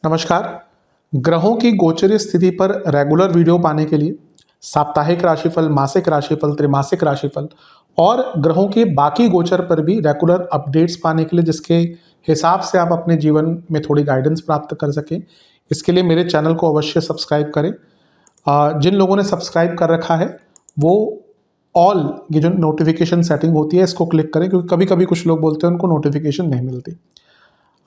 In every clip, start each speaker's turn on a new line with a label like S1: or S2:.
S1: नमस्कार। ग्रहों की गोचरीय स्थिति पर रेगुलर वीडियो पाने के लिए साप्ताहिक राशिफल, मासिक राशिफल, त्रैमासिक राशिफल और ग्रहों के बाकी गोचर पर भी रेगुलर अपडेट्स पाने के लिए, जिसके हिसाब से आप अपने जीवन में थोड़ी गाइडेंस प्राप्त कर सकें, इसके लिए मेरे चैनल को अवश्य सब्सक्राइब करें। जिन लोगों ने सब्सक्राइब कर रखा है वो ऑल ये जो नोटिफिकेशन सेटिंग होती है इसको क्लिक करें, क्योंकि कभी कभी कुछ लोग बोलते हैं उनको नोटिफिकेशन नहीं मिलती।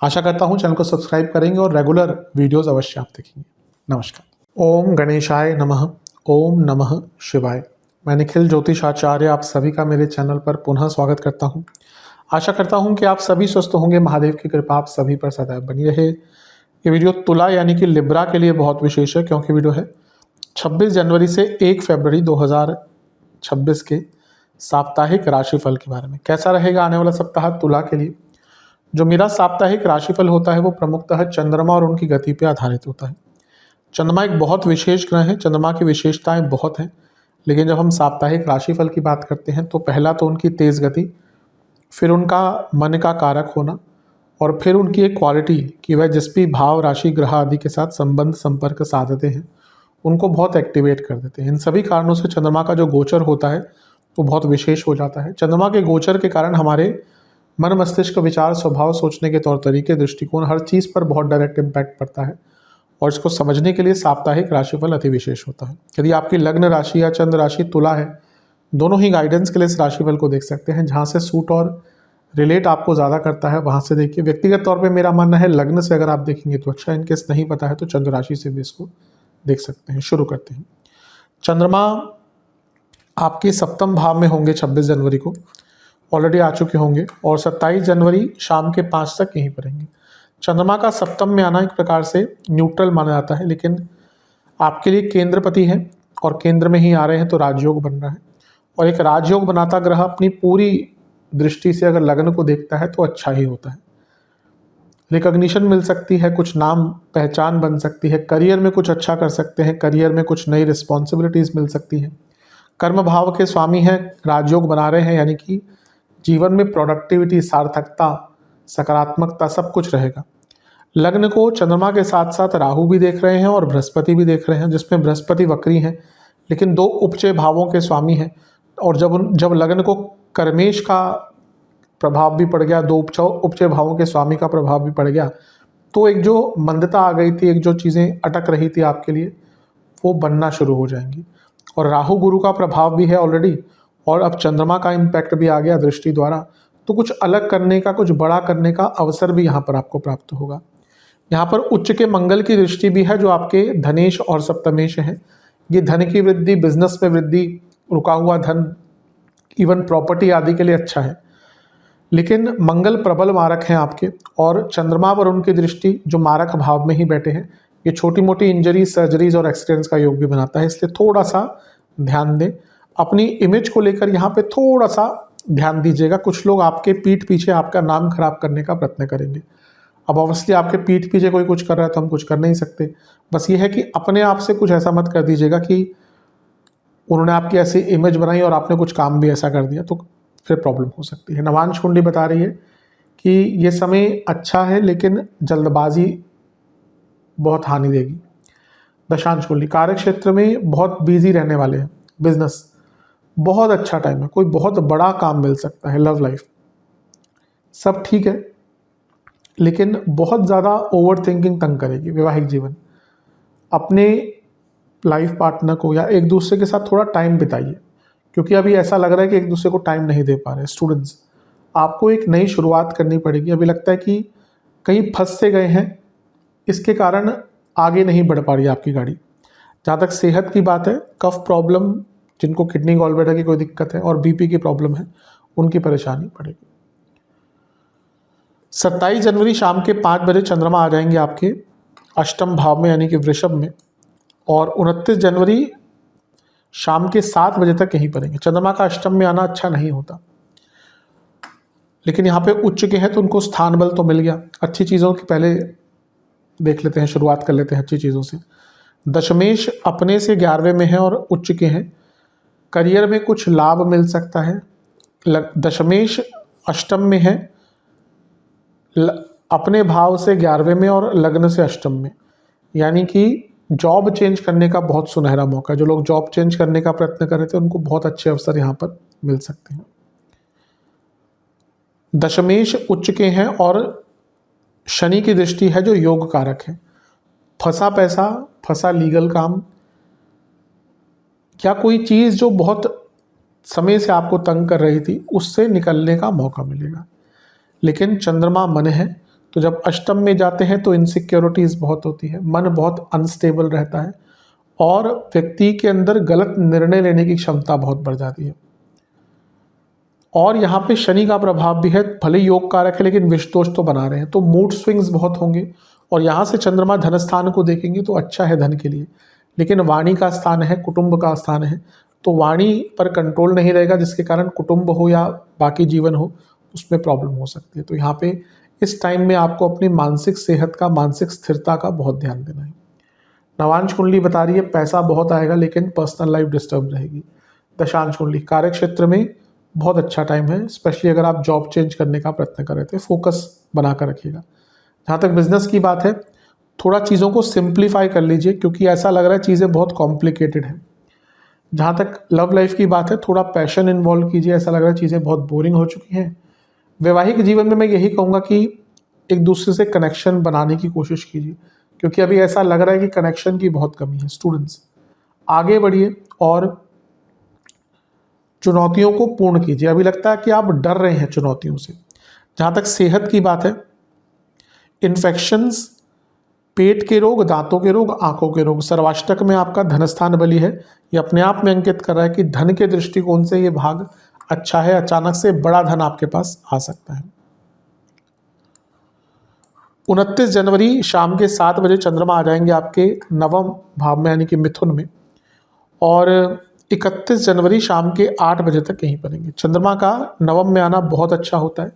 S1: आशा करता हूँ चैनल को सब्सक्राइब करेंगे और रेगुलर वीडियोस अवश्य आप देखेंगे। नमस्कार। ओम गणेशाय नमः। ओम नमः शिवाय। मैं निखिल ज्योतिषाचार्य आप सभी का मेरे चैनल पर पुनः स्वागत करता हूँ। आशा करता हूँ कि आप सभी स्वस्थ होंगे। महादेव की कृपा आप सभी पर सदैव बनी रहे। ये वीडियो तुला यानी कि लिब्रा के लिए बहुत विशेष है, क्योंकि वीडियो है 26 जनवरी से 1 फरवरी 2026 के साप्ताहिक राशिफल के बारे में। कैसा रहेगा आने वाला सप्ताह तुला के लिए। जो मेरा साप्ताहिक राशिफल होता है वो प्रमुखतः चंद्रमा और उनकी गति पर आधारित होता है। चंद्रमा एक बहुत विशेष ग्रह है, चंद्रमा की विशेषताएं बहुत हैं, लेकिन जब हम साप्ताहिक राशिफल की बात करते हैं तो पहला तो उनकी तेज़ गति, फिर उनका मन का कारक होना, और फिर उनकी एक क्वालिटी कि वह जिस भी भाव, राशि, ग्रह आदि के साथ संबंध संपर्क साधते हैं उनको बहुत एक्टिवेट कर देते हैं। इन सभी कारणों से चंद्रमा का जो गोचर होता है वो बहुत विशेष हो जाता है। चंद्रमा के गोचर के कारण हमारे मन, मस्तिष्क, विचार, स्वभाव, सोचने के तौर तरीके, दृष्टिकोण, हर चीज़ पर बहुत डायरेक्ट इम्पैक्ट पड़ता है, और इसको समझने के लिए साप्ताहिक राशिफल अति विशेष होता है। यदि आपकी लग्न राशि या चंद्र राशि तुला है, दोनों ही गाइडेंस के लिए इस राशिफल को देख सकते हैं। जहाँ से सूट और रिलेट आपको ज़्यादा करता है वहाँ से देखिए। व्यक्तिगत तौर पे मेरा मानना है लग्न से अगर आप देखेंगे तो अच्छा, इनकेस नहीं पता है तो चंद्र राशि से भी इसको देख सकते हैं। शुरू करते हैं। चंद्रमा आपके सप्तम भाव में होंगे 26 जनवरी को, ऑलरेडी आ चुके होंगे, और 27 जनवरी शाम के 5 तक यहीं पर रहेंगे। चंद्रमा का सप्तम में आना एक प्रकार से न्यूट्रल माना जाता है, लेकिन आपके लिए केंद्रपति है और केंद्र में ही आ रहे हैं तो राजयोग बन रहा है, और एक राजयोग बनाता ग्रह अपनी पूरी दृष्टि से अगर लग्न को देखता है तो अच्छा ही होता है। रिकॉग्निशन मिल सकती है, कुछ नाम पहचान बन सकती है, करियर में कुछ अच्छा कर सकते हैं, करियर में कुछ नई रिस्पॉन्सिबिलिटीज़ मिल सकती हैं। कर्म भाव के स्वामी हैं, राजयोग बना रहे हैं, यानी कि जीवन में प्रोडक्टिविटी, सार्थकता, सकारात्मकता सब कुछ रहेगा। लग्न को चंद्रमा के साथ साथ राहु भी देख रहे हैं और बृहस्पति भी देख रहे हैं, जिसमें बृहस्पति वक्री हैं लेकिन दो उपचय भावों के स्वामी हैं। और जब लग्न को कर्मेश का प्रभाव भी पड़ गया, दो उपचय भावों के स्वामी का प्रभाव भी पड़ गया, तो एक जो मंदता आ गई थी, एक जो चीज़ें अटक रही थी आपके लिए, वो बनना शुरू हो जाएंगी। और राहु गुरु का प्रभाव भी है ऑलरेडी, और अब चंद्रमा का इम्पैक्ट भी आ गया दृष्टि द्वारा, तो कुछ अलग करने का, कुछ बड़ा करने का अवसर भी यहाँ पर आपको प्राप्त होगा। यहाँ पर उच्च के मंगल की दृष्टि भी है जो आपके धनेश और सप्तमेश है। ये धन की वृद्धि, बिजनेस में वृद्धि, रुका हुआ धन, इवन प्रॉपर्टी आदि के लिए अच्छा है। लेकिन मंगल प्रबल मारक हैं आपके, और चंद्रमा पर उनकी दृष्टि जो मारक भाव में ही बैठे हैं, ये छोटी मोटी इंजरी, सर्जरीज और एक्सीडेंट्स का योग भी बनाता है। इसलिए थोड़ा सा ध्यान दें, अपनी इमेज को लेकर यहाँ पे थोड़ा सा ध्यान दीजिएगा। कुछ लोग आपके पीठ पीछे आपका नाम खराब करने का प्रयत्न करेंगे। अब ऑब्वियसली आपके पीठ पीछे कोई कुछ कर रहा है तो हम कुछ कर नहीं सकते। बस ये है कि अपने आप से कुछ ऐसा मत कर दीजिएगा कि उन्होंने आपकी ऐसी इमेज बनाई और आपने कुछ काम भी ऐसा कर दिया, तो फिर प्रॉब्लम हो सकती है। नवांश कुंडली बता रही है कि ये समय अच्छा है, लेकिन जल्दबाजी बहुत हानि देगी। दशांश कुंडली कार्य क्षेत्र में बहुत बिजी रहने वाले हैं, बिजनेस बहुत अच्छा टाइम है, कोई बहुत बड़ा काम मिल सकता है। लव लाइफ सब ठीक है, लेकिन बहुत ज़्यादा ओवर थिंकिंग तंग करेगी। वैवाहिक जीवन, अपने लाइफ पार्टनर को या एक दूसरे के साथ थोड़ा टाइम बिताइए, क्योंकि अभी ऐसा लग रहा है कि एक दूसरे को टाइम नहीं दे पा रहे। स्टूडेंट्स, आपको एक नई शुरुआत करनी पड़ेगी। अभी लगता है कि कहीं फंस से गए हैं, इसके कारण आगे नहीं बढ़ पा रही है आपकी गाड़ी। जहाँ तक सेहत की बात है, कफ प्रॉब्लम, जिनको किडनी गॉलब्लैडर की कोई दिक्कत है और बीपी की प्रॉब्लम है, उनकी परेशानी पड़ेगी। 27 जनवरी शाम के 5 बजे चंद्रमा आ जाएंगे आपके अष्टम भाव में, यानी कि वृषभ में, और 29 जनवरी शाम के 7 बजे तक यहीं पड़ेंगे। चंद्रमा का अष्टम में आना अच्छा नहीं होता, लेकिन यहाँ पे उच्च के हैं तो उनको स्थान बल तो मिल गया। अच्छी चीज़ों की पहले देख लेते हैं, शुरुआत कर लेते हैं अच्छी चीज़ों से। दशमेश अपने से 11वें में है और उच्च के हैं। करियर में कुछ लाभ मिल सकता है। दशमेश अष्टम में है, अपने भाव से 11वें में और लग्न से अष्टम में, यानी कि जॉब चेंज करने का बहुत सुनहरा मौका। जो लोग जॉब चेंज करने का प्रयत्न कर रहे थे उनको बहुत अच्छे अवसर यहाँ पर मिल सकते हैं। दशमेश उच्च के हैं और शनि की दृष्टि है जो योग कारक है। फंसा पैसा, फंसा लीगल काम, क्या कोई चीज़ जो बहुत समय से आपको तंग कर रही थी उससे निकलने का मौका मिलेगा। लेकिन चंद्रमा मन है, तो जब अष्टम में जाते हैं तो इनसिक्योरिटीज़ बहुत होती है, मन बहुत अनस्टेबल रहता है और व्यक्ति के अंदर गलत निर्णय लेने की क्षमता बहुत बढ़ जाती है। और यहाँ पे शनि का प्रभाव भी है, भले योग कारक है लेकिन विष दोष तो बना रहे हैं, तो मूड स्विंग्स बहुत होंगे। और यहाँ से चंद्रमा धन स्थान को देखेंगे तो अच्छा है धन के लिए, लेकिन वाणी का स्थान है, कुटुंब का स्थान है, तो वाणी पर कंट्रोल नहीं रहेगा, जिसके कारण कुटुंब हो या बाकी जीवन हो उसमें प्रॉब्लम हो सकती है। तो यहाँ पे इस टाइम में आपको अपनी मानसिक सेहत का, मानसिक स्थिरता का बहुत ध्यान देना है। नवांश कुंडली बता रही है पैसा बहुत आएगा लेकिन पर्सनल लाइफ डिस्टर्ब रहेगी। दशांश कुंडली कार्य क्षेत्र में बहुत अच्छा टाइम है, स्पेशली अगर आप जॉब चेंज करने का प्रयत्न कर रहे थे, फोकस बनाकर रखिएगा। जहाँ तक बिजनेस की बात है, थोड़ा चीज़ों को सिंप्लीफाई कर लीजिए क्योंकि ऐसा लग रहा है चीज़ें बहुत कॉम्प्लिकेटेड हैं। जहाँ तक लव लाइफ की बात है, थोड़ा पैशन इन्वॉल्व कीजिए, ऐसा लग रहा है चीज़ें बहुत बोरिंग हो चुकी हैं। वैवाहिक जीवन में मैं यही कहूँगा कि एक दूसरे से कनेक्शन बनाने की कोशिश कीजिए, क्योंकि अभी ऐसा लग रहा है कि कनेक्शन की बहुत कमी है। स्टूडेंट्स आगे बढ़िए और चुनौतियों को पूर्ण कीजिए। अभी लगता है कि आप डर रहे हैं चुनौतियों से। जहाँ तक सेहत की बात है, इन्फेक्शंस, पेट के रोग, दांतों के रोग, आंखों के रोग, सर्वाष्टक में आपका धनस्थान बली है, ये अपने आप में अंकित कर रहा है कि धन के दृष्टिकोण से ये भाग अच्छा है, अचानक से बड़ा धन आपके पास आ सकता है। 29 जनवरी शाम के 7 बजे चंद्रमा आ जाएंगे आपके नवम भाव में यानी कि मिथुन में, और 31 जनवरी शाम के 8 बजे तक यहीं पड़ेंगे। चंद्रमा का नवम में आना बहुत अच्छा होता है,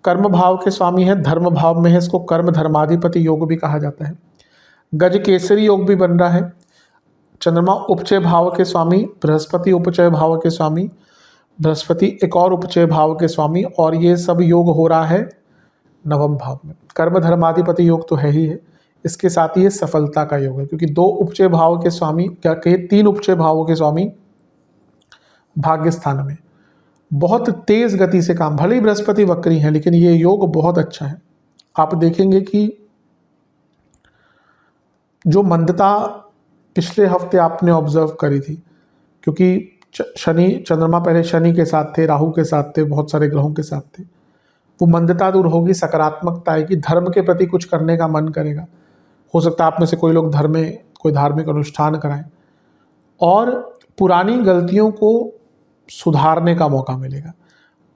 S1: कर्म भाव के स्वामी है, धर्म भाव में है, इसको कर्म धर्माधिपति योग भी कहा जाता है। गज केसरी योग भी बन रहा है। चंद्रमा उपचय भाव के स्वामी, बृहस्पति उपचय भाव के स्वामी, बृहस्पति एक और उपचय भाव के स्वामी, और ये सब योग हो रहा है नवम भाव में। कर्म धर्माधिपति योग तो है ही है, इसके साथ ही ये सफलता का योग है, क्योंकि 2 उपचय भाव के स्वामी, क्या कहे 3 उपचय भावों के स्वामी भाग्य स्थान में, बहुत तेज गति से काम, भले ही बृहस्पति वक्री है लेकिन ये योग बहुत अच्छा है। आप देखेंगे कि जो मंदता पिछले हफ्ते आपने ऑब्जर्व करी थी, क्योंकि शनि चंद्रमा पहले शनि के साथ थे, राहु के साथ थे, बहुत सारे ग्रहों के साथ थे, वो मंदता दूर होगी, सकारात्मकता आएगी, धर्म के प्रति कुछ करने का मन करेगा। हो सकता है आप में से कोई लोग कोई धार्मिक अनुष्ठान कराएं, और पुरानी गलतियों को सुधारने का मौका मिलेगा।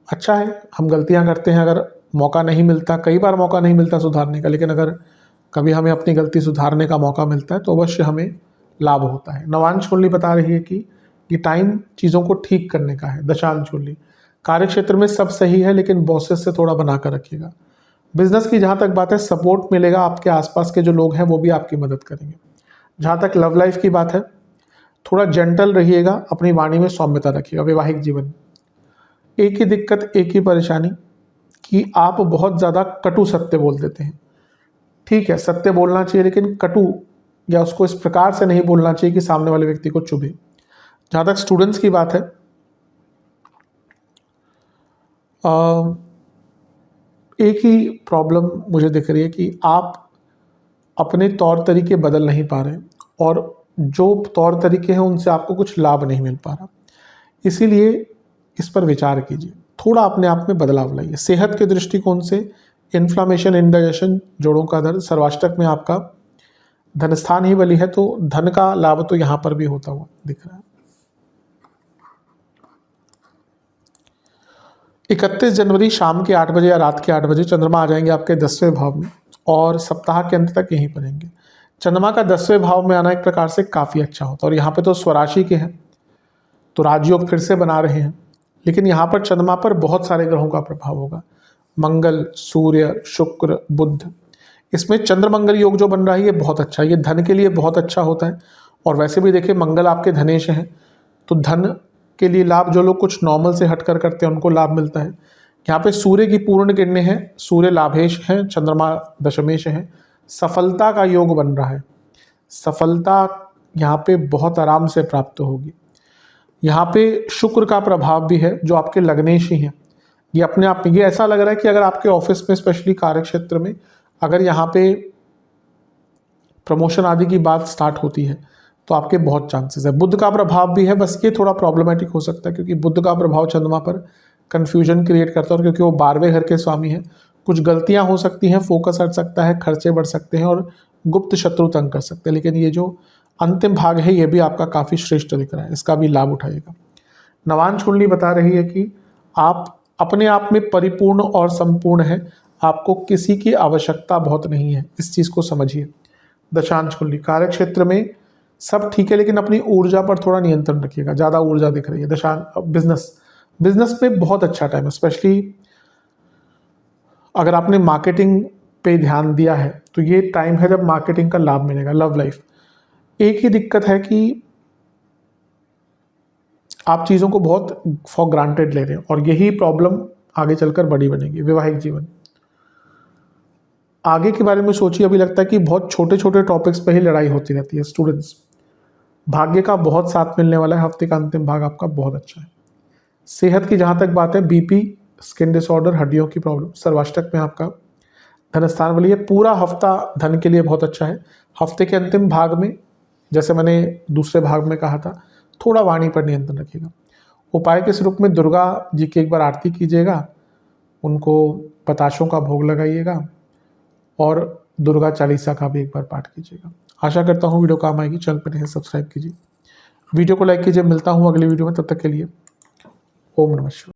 S1: अच्छा है, हम गलतियां करते हैं, अगर मौका नहीं मिलता, कई बार मौका नहीं मिलता सुधारने का, लेकिन अगर कभी हमें अपनी गलती सुधारने का मौका मिलता है तो अवश्य हमें लाभ होता है। नवांश कुंडली बता रही है कि ये टाइम चीज़ों को ठीक करने का है। दशांश कुंडली कार्य क्षेत्र में सब सही है लेकिन बॉसेस से थोड़ा बनाकर रखिएगा। बिजनेस की जहाँ तक बात है, सपोर्ट मिलेगा, आपके आसपास के जो लोग हैं वो भी आपकी मदद करेंगे। जहाँ तक लव लाइफ की बात है, थोड़ा जेंटल रहिएगा, अपनी वाणी में सौम्यता रखिएगा। वैवाहिक जीवन एक ही दिक्कत, एक ही परेशानी कि आप बहुत ज़्यादा कटु सत्य बोल देते हैं। ठीक है, सत्य बोलना चाहिए लेकिन कटु या उसको इस प्रकार से नहीं बोलना चाहिए कि सामने वाले व्यक्ति को चुभे। जहाँ तक स्टूडेंट्स की बात है, एक ही प्रॉब्लम मुझे दिख रही है कि आप अपने तौर तरीके बदल नहीं पा रहे, और जो तौर तरीके हैं उनसे आपको कुछ लाभ नहीं मिल पा रहा। इसीलिए इस पर विचार कीजिए, थोड़ा अपने आप में बदलाव लाइए। सेहत के दृष्टिकोण से इन्फ्लामेशन, इंडाइजेशन, जोड़ों का दर्द, सर्वाष्टक में आपका धनस्थान ही बली है, तो धन का लाभ तो यहाँ पर भी होता हुआ दिख रहा है। 31 जनवरी शाम के 8 बजे या रात के 8 बजे चंद्रमा आ जाएंगे आपके 10वें भाव में, और सप्ताह के अंत तक यहीं पर रहेंगे। चंद्रमा का 10वें भाव में आना एक प्रकार से काफ़ी अच्छा होता है, और यहाँ पे तो स्वराशि के हैं, तो राजयोग फिर से बना रहे हैं, लेकिन यहाँ पर चंद्रमा पर बहुत सारे ग्रहों का प्रभाव होगा। मंगल, सूर्य, शुक्र, बुध, इसमें चंद्र मंगल योग जो बन रहा है ये बहुत अच्छा है, ये धन के लिए बहुत अच्छा होता है। और वैसे भी देखिए मंगल आपके धनेश हैं, तो धन के लिए लाभ, जो लोग कुछ नॉर्मल से हटकर करते हैं उनको लाभ मिलता है। यहाँ पे सूर्य की पूर्ण किरणें हैं, सूर्य लाभेश हैं, चंद्रमा दशमेश हैं, सफलता का योग बन रहा है। सफलता यहाँ पे बहुत आराम से प्राप्त होगी। यहाँ पे शुक्र का प्रभाव भी है जो आपके लग्नेश ही हैं। ये अपने आप में ये ऐसा लग रहा है कि अगर आपके ऑफिस में स्पेशली कार्य क्षेत्र में अगर यहाँ पे प्रमोशन आदि की बात स्टार्ट होती है तो आपके बहुत चांसेस है। बुध का प्रभाव भी है, बस ये थोड़ा प्रॉब्लमेटिक हो सकता है क्योंकि बुध का प्रभाव चंद्रमा पर कंफ्यूजन क्रिएट करता है और क्योंकि वो 12वें घर के स्वामी हैं, कुछ गलतियां हो सकती हैं, फोकस हट सकता है, खर्चे बढ़ सकते हैं और गुप्त शत्रु तंग कर सकते हैं। लेकिन ये जो अंतिम भाग है ये भी आपका काफ़ी श्रेष्ठ दिख रहा है, इसका भी लाभ उठाइएगा। नवांश कुंडली बता रही है कि आप अपने आप में परिपूर्ण और संपूर्ण हैं, आपको किसी की आवश्यकता बहुत नहीं है, इस चीज़ को समझिए। दशांश कुंडली कार्य क्षेत्र में सब ठीक है लेकिन अपनी ऊर्जा पर थोड़ा नियंत्रण रखिएगा, ज़्यादा ऊर्जा दिख रही है। बिजनेस में बहुत अच्छा टाइम है, स्पेशली अगर आपने मार्केटिंग पे ध्यान दिया है तो ये टाइम है जब मार्केटिंग का लाभ मिलेगा। लव लाइफ, एक ही दिक्कत है कि आप चीज़ों को बहुत फॉर ग्रांटेड ले रहे हैं और यही प्रॉब्लम आगे चलकर बड़ी बनेगी। वैवाहिक जीवन, आगे के बारे में सोचिए, अभी लगता है कि बहुत छोटे छोटे टॉपिक्स पे ही लड़ाई होती रहती है। स्टूडेंट्स, भाग्य का बहुत साथ मिलने वाला है, हफ्ते का अंतिम भाग आपका बहुत अच्छा है। सेहत की जहाँ तक बात है, बीपी, स्किन डिसऑर्डर, हड्डियों की प्रॉब्लम, सर्वाष्टक में आपका धन स्थान वाली है। पूरा हफ्ता धन के लिए बहुत अच्छा है। हफ्ते के अंतिम भाग में, जैसे मैंने दूसरे भाग में कहा था, थोड़ा वाणी पर नियंत्रण रखिएगा। उपाय के स्वरूप में दुर्गा जी की एक बार आरती कीजिएगा, उनको बताशों का भोग लगाइएगा और दुर्गा चालीसा का भी एक बार पाठ कीजिएगा। आशा करता हूँ वीडियो काम आएगी। चैनल पर नहीं सब्सक्राइब कीजिए, वीडियो को लाइक कीजिए। मिलता हूँ अगली वीडियो में, तब तक के लिए ओम नमः शिवाय।